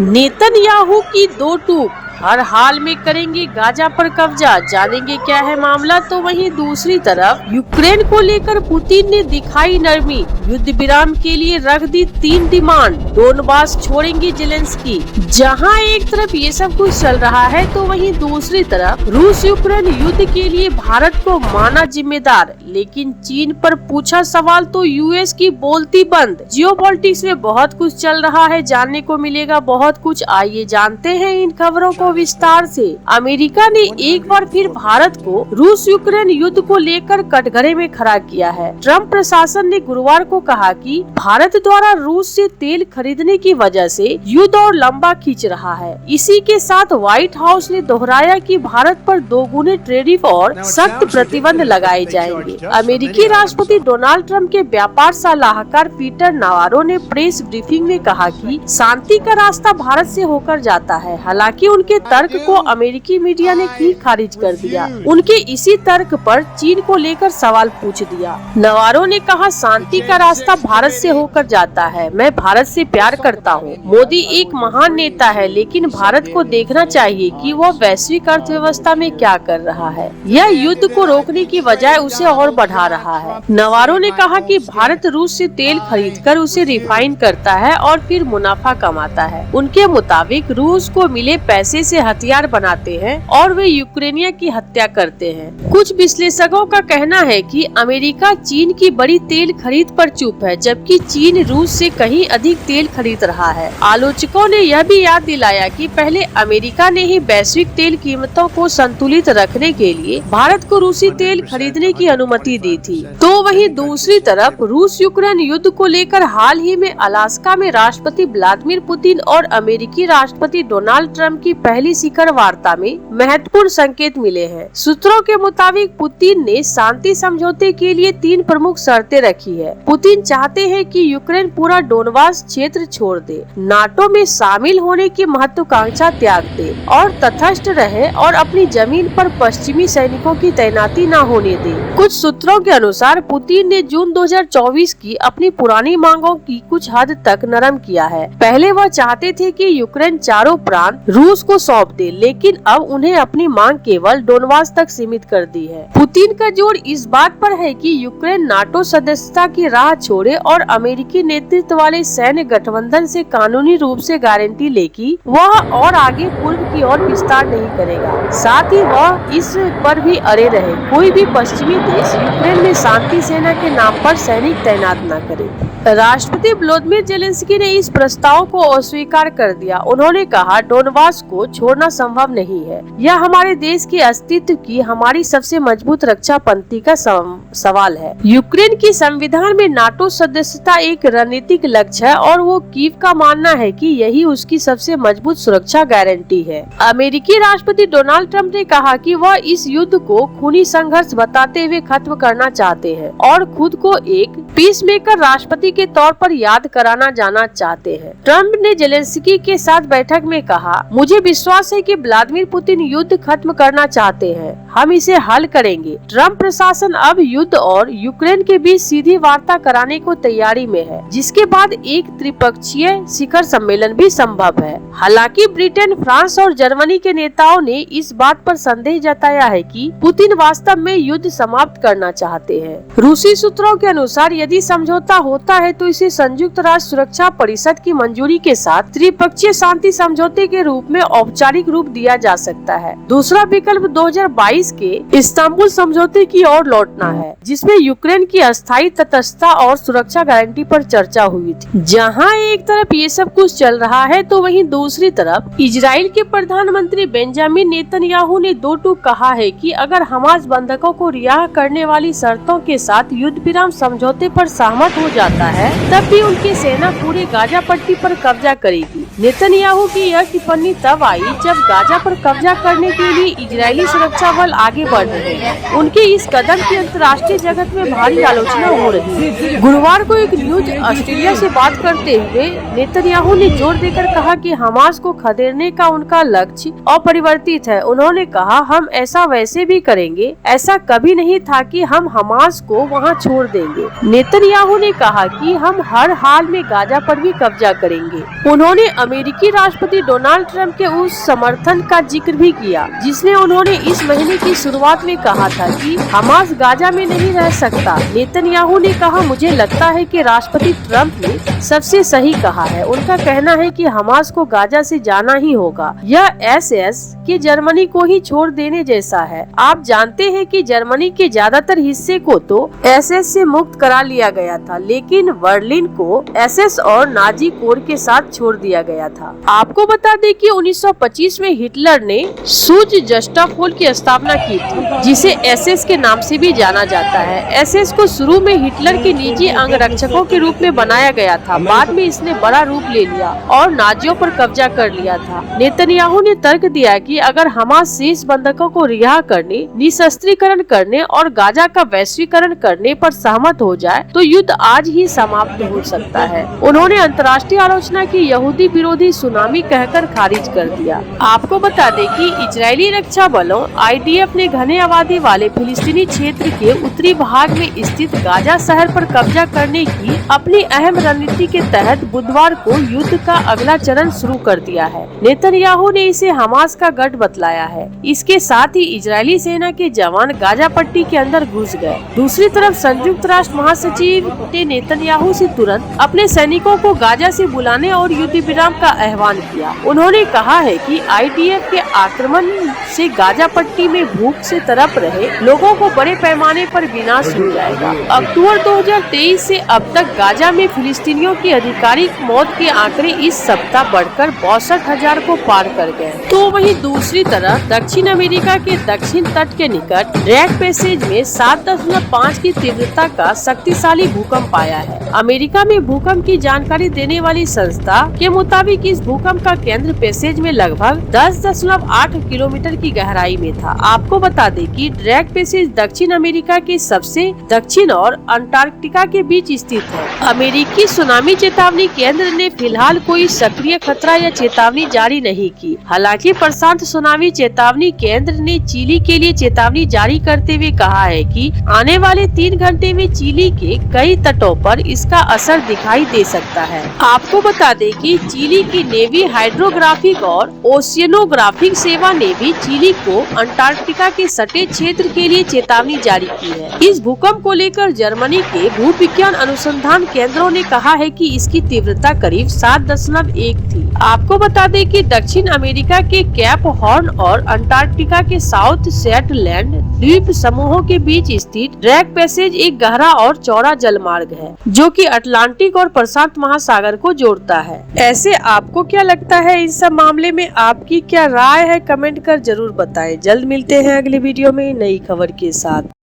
Netanyahu की दो टूक, हर हाल में करेंगे गाजा पर कब्जा, जानेंगे क्या है मामला। तो वहीं दूसरी तरफ यूक्रेन को लेकर पुतिन ने दिखाई नरमी, युद्ध विराम के लिए रख दी 3 डिमांड, डोनबास छोड़ेंगे जेलेंस्की। जहां एक तरफ ये सब कुछ चल रहा है तो वहीं दूसरी तरफ रूस यूक्रेन युद्ध के लिए भारत को माना जिम्मेदार, लेकिन चीन पर पूछा सवाल तो यूएस की बोलती बंद। जियोपॉलिटिक्स में बहुत कुछ चल रहा है, जानने को मिलेगा बहुत कुछ। आइए जानते हैं इन खबरों को विस्तार से। अमेरिका ने एक बार फिर भारत को रूस यूक्रेन युद्ध को लेकर कटघरे में खड़ा किया है। ट्रम्प प्रशासन ने गुरुवार को कहा कि भारत द्वारा रूस से तेल खरीदने की वजह से युद्ध और लंबा खींच रहा है। इसी के साथ व्हाइट हाउस ने दोहराया कि भारत पर दोगुने टैरिफ और सख्त प्रतिबंध लगाए जाएंगे। अमेरिकी राष्ट्रपति डोनाल्ड ट्रम्प के व्यापार सलाहकार पीटर नावारो ने प्रेस ब्रीफिंग में कहा कि शांति का रास्ता भारत से होकर जाता है। हालांकि उनके तर्क को अमेरिकी मीडिया ने भी खारिज कर दिया। उनके इसी तर्क पर चीन को लेकर सवाल पूछ दिया। नावारो ने कहा, शांति का रास्ता भारत से होकर जाता है। मैं भारत से प्यार करता हूँ। मोदी एक महान नेता है, लेकिन भारत को देखना चाहिए कि वह वैश्विक अर्थव्यवस्था में क्या कर रहा है। यह युद्ध को रोकने की बजाय उसे और बढ़ा रहा है। नावारो ने कहा कि भारत रूस से तेल खरीदकर उसे रिफाइन करता है और फिर मुनाफा कमाता है। उनके मुताबिक रूस को मिले पैसे से हथियार बनाते हैं और वे यूक्रेनिया की हत्या करते हैं। कुछ विश्लेषकों का कहना है कि अमेरिका चीन की बड़ी तेल खरीद पर चुप है, जबकि चीन रूस से कहीं अधिक तेल खरीद रहा है। आलोचकों ने यह भी याद दिलाया कि पहले अमेरिका ने ही वैश्विक तेल कीमतों को संतुलित रखने के लिए भारत को रूसी तेल खरीदने की अनुमति दी थी। तो वहीं दूसरी तरफ रूस यूक्रेन युद्ध को लेकर हाल ही में अलास्का में राष्ट्रपति व्लादिमीर पुतिन और अमेरिकी राष्ट्रपति डोनाल्ड ट्रम्प की पहली शिखर वार्ता में महत्वपूर्ण संकेत मिले हैं। सूत्रों के मुताबिक पुतिन ने शांति समझौते के लिए 3 प्रमुख शर्तें रखी है। पुतिन चाहते हैं कि यूक्रेन पूरा डोनबास क्षेत्र छोड़ दे, नाटो में शामिल होने की महत्वाकांक्षा त्याग दे और तटस्थ रहे और अपनी जमीन पर पश्चिमी सैनिकों की तैनाती न होने दे। कुछ सूत्रों के अनुसार पुतिन ने जून 2024 की अपनी पुरानी मांगों की कुछ हद तक नरम किया है। पहले वह चाहते थे कि यूक्रेन चारों प्रांत रूस को सौंप दे, लेकिन अब उन्हें अपनी मांग केवल डोनबास तक सीमित कर दी है। पुतिन का जोर इस बात पर है कि यूक्रेन नाटो सदस्यता की राह छोड़े और अमेरिकी नेतृत्व वाले सैन्य गठबंधन से कानूनी रूप से गारंटी ले कि वह और आगे पूर्व की ओर विस्तार नहीं करेगा। साथ ही वह इस पर भी अड़े रहे कोई भी पश्चिमी देश यूक्रेन में शांति सेना के नाम पर सैनिक तैनात न करे। राष्ट्रपति व्लादिमीर जेलेंस्की ने इस प्रस्ताव को अस्वीकार कर दिया। उन्होंने कहा, डोनबास को छोड़ना संभव नहीं है। यह हमारे देश के अस्तित्व की हमारी सबसे मजबूत रक्षा पंक्ति का सवाल है। यूक्रेन की संविधान में नाटो सदस्यता एक रणनीतिक लक्ष्य है और वो कीव का मानना है कि यही उसकी सबसे मजबूत सुरक्षा गारंटी है। अमेरिकी राष्ट्रपति डोनाल्ड ट्रम्प ने कहा कि वह इस युद्ध को खूनी संघर्ष बताते हुए खत्म करना चाहते हैं और खुद को एक पीसमेकर राष्ट्रपति के तौर पर याद कराना जाना चाहते हैं। ट्रम्प ने जेलेंस्की के साथ बैठक में कहा, मुझे विश्वास है कि व्लादिमीर पुतिन युद्ध खत्म करना चाहते हैं। हम इसे हल करेंगे। ट्रम्प प्रशासन अब युद्ध और यूक्रेन के बीच सीधी वार्ता कराने को तैयारी में है, जिसके बाद एक त्रिपक्षीय शिखर सम्मेलन भी संभव है। हालांकि ब्रिटेन, फ्रांस और जर्मनी के नेताओं ने इस बात पर संदेह जताया है कि पुतिन वास्तव में युद्ध समाप्त करना चाहते हैं। रूसी सूत्रों के अनुसार यदि समझौता होता है तो इसे संयुक्त राष्ट्र सुरक्षा परिषद की मंजूरी के साथ त्रिपक्षीय शांति समझौते के रूप में औपचारिक रूप दिया जा सकता है। दूसरा विकल्प 2022 के इस्तांबुल समझौते की ओर लौटना है, जिसमें यूक्रेन की अस्थायी तटस्थता और सुरक्षा गारंटी पर चर्चा हुई थी। जहां एक तरफ ये सब कुछ चल रहा है तो वहीं दूसरी तरफ इजराइल के प्रधानमंत्री बेंजामिन नेतन्याहू ने दो टूक कहा है कि अगर हमास बंधकों को रिहा करने वाली शर्तों के साथ युद्ध विराम समझौते पर सहमत हो जाता है, तब भी उनकी सेना पूरे गाजा पट्टी पर कब्जा करेगी। नेतन्याहू की यह टिप्पणी तब आई जब गाजा पर कब्जा करने के लिए इजरायली सुरक्षा बल केवल आगे बढ़ रहे हैं। उनके इस कदम की अंतर्राष्ट्रीय जगत में भारी आलोचना हो रही है। गुरुवार को एक न्यूज ऑस्ट्रेलिया से बात करते हुए नेतन्याहू ने जोर देकर कहा कि हमास को खदेड़ने का उनका लक्ष्य अपरिवर्तित है। उन्होंने कहा, हम ऐसा वैसे भी करेंगे, ऐसा कभी नहीं था कि हम हमास को वहां छोड़ देंगे। नेतन्याहू ने कहा कि हम हर हाल में गाजा पर भी कब्जा करेंगे। उन्होंने अमेरिकी राष्ट्रपति डोनाल्ड ट्रंप के उस समर्थन का जिक्र भी किया जिसने उन्होंने इस महीने की शुरुआत में कहा था कि हमास गाजा में नहीं रह सकता। नेतन्याहू ने कहा, मुझे लगता है कि राष्ट्रपति ट्रंप ने सबसे सही कहा है। उनका कहना है कि हमास को गाजा से जाना ही होगा। यह एसएस के जर्मनी को ही छोड़ देने जैसा है। आप जानते हैं कि जर्मनी के ज्यादातर हिस्से को तो एसएस से मुक्त करा लिया गया था, लेकिन बर्लिन को एसएस और नाजी कोड के साथ छोड़ दिया गया था। आपको बता दें कि 1925 में हिटलर ने सूज जस्टापोल की स्थापना की थी, जिसे एसएस के नाम से भी जाना जाता है। एसएस को शुरू में हिटलर के निजी अंगरक्षकों के रूप में बनाया गया था। बाद में इसने बड़ा रूप ले लिया और नाजियों पर कब्जा कर लिया था। नेतन्याहू ने तर्क दिया कि अगर हमास शेष बंधकों को रिहा करने, निशस्त्रीकरण करने और गाजा का वैश्वीकरण करने पर सहमत हो जाए तो युद्ध आज ही समाप्त हो सकता है। उन्होंने अंतर्राष्ट्रीय आलोचना की यहूदी विरोधी सुनामी कहकर खारिज कर दिया। आपको बता दें कि इजरायली रक्षा बलों IDF ने घने आबादी वाले फिलिस्तीनी क्षेत्र के उत्तरी भाग में स्थित गाजा शहर पर कब्जा करने की अपनी अहम रणनीति के तहत बुधवार को युद्ध का अगला चरण शुरू कर दिया है। नेतन्याहू ने इसे हमास का गढ़ बतलाया है। इसके साथ ही इजरायली सेना के जवान गाजा पट्टी के अंदर घुस गए। दूसरी तरफ संयुक्त राष्ट्र महासचिव ने नेतन्याहू से तुरंत अपने सैनिकों को गाजा से बुलाने और युद्ध विराम का आह्वान किया। उन्होंने कहा है कि IDF के आक्रमण से गाजा पट्टी में भूख से तड़प रहे लोगों को बड़े पैमाने पर विनाश हो जाएगा। अक्टूबर 2023 से अब तक गाजा में फिलिस्तीनियों की आधिकारिक मौत के आंकड़े इस सप्ताह बढ़कर 62,000 को पार कर गए। तो वहीं दूसरी तरफ दक्षिण अमेरिका के दक्षिण तट के निकट ड्रैक पैसेज में 7.5 की तीव्रता का शक्तिशाली भूकंप आया है। अमेरिका में भूकंप की जानकारी देने वाली संस्था के मुताबिक इस भूकंप का केंद्र पैसेज में लगभग 10.8 किलोमीटर की गहराई में था। आपको बता दें कि ड्रैक पैसेज दक्षिण अमेरिका के सबसे दक्षिण और अंटार्कटिका के बीच स्थित है। अमेरिकी सुनामी चेतावनी केंद्र ने फिलहाल कोई सक्रिय खतरा या चेतावनी जारी नहीं की। हालांकि प्रशांत सुनामी चेतावनी केंद्र ने चिली के लिए चेतावनी जारी करते हुए कहा है कि आने वाले 3 घंटे में चिली के कई तटों पर इसका असर दिखाई दे सकता है। आपको बता दें कि चिली की नेवी हाइड्रोग्राफिक और ओशियनोग्राफिक सेवा ने भी चिली को अंटार्कटिका के सटे क्षेत्र के लिए चेतावनी जारी की है। इस भूकंप को लेकर जर्मनी के भूविज्ञान अनुसंधान केंद्रों ने कहा है कि इसकी तीव्रता करीब 7.1 थी। आपको बता दें कि दक्षिण अमेरिका के कैप हॉर्न और अंटार्कटिका के साउथ शेटलैंड द्वीप समूहों के बीच स्थित ड्रैक पैसेज एक गहरा और चौड़ा जलमार्ग है जो कि अटलांटिक और प्रशांत महासागर को जोड़ता है। ऐसे आपको क्या लगता है इस सब मामले में? आपकी क्या राय है? कमेंट कर जरूर बताएं। जल्द मिलते हैं अगले वीडियो में नई खबर के साथ।